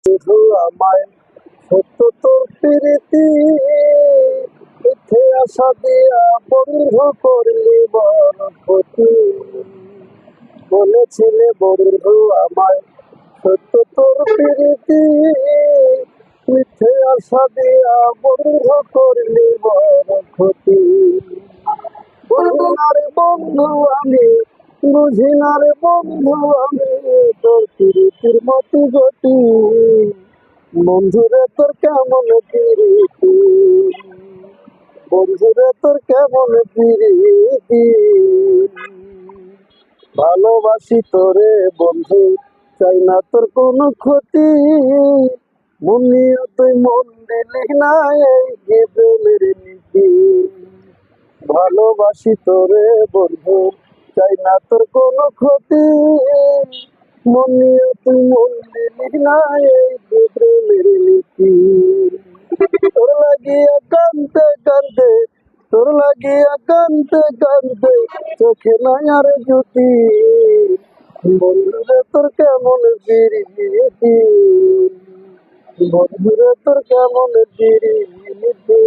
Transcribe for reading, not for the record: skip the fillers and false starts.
শুধু আমায় সত্য তোর প্রীতি মিথ্যে আশা দিয়া বন্ধু করলি বড় ক্ষতি। বলেছিলে বন্ধু আমায় সত্য তোর প্রীতি মিথ্যে আশা দিয়া বন্ধু করলি বড় ক্ষতি। বুঝি না রে বন্ধু আমি, বুঝি না রে বন্ধু আমি তোর প্রীতির মতি গতি। বন্ধুরে তোর কেমন প্রীতি, বন্ধুরে তোর কেমন প্রীতি। ভালোবাসি তোরে বন্ধু, চাই না তোর কোনো ক্ষতি। মন নিয়ে তুই মন দিলি না এই যে প্রেমের নীতি। ভালোবাসি তোরে বন্ধু, চাই না তোর কোনো ক্ষতি। মন নিয়ে তুই মন দিলি না এই যে প্রেমের নীতি। তোর লাগিয়া কান্দতে কান্দতে, তোর লাগিয়া কান্দতে কান্দতে চোখে নাই আর জ্যোতি। বন্ধুরে তোর কেমন প্রীতি, বন্ধুরে তোর কেমন প্রীতি।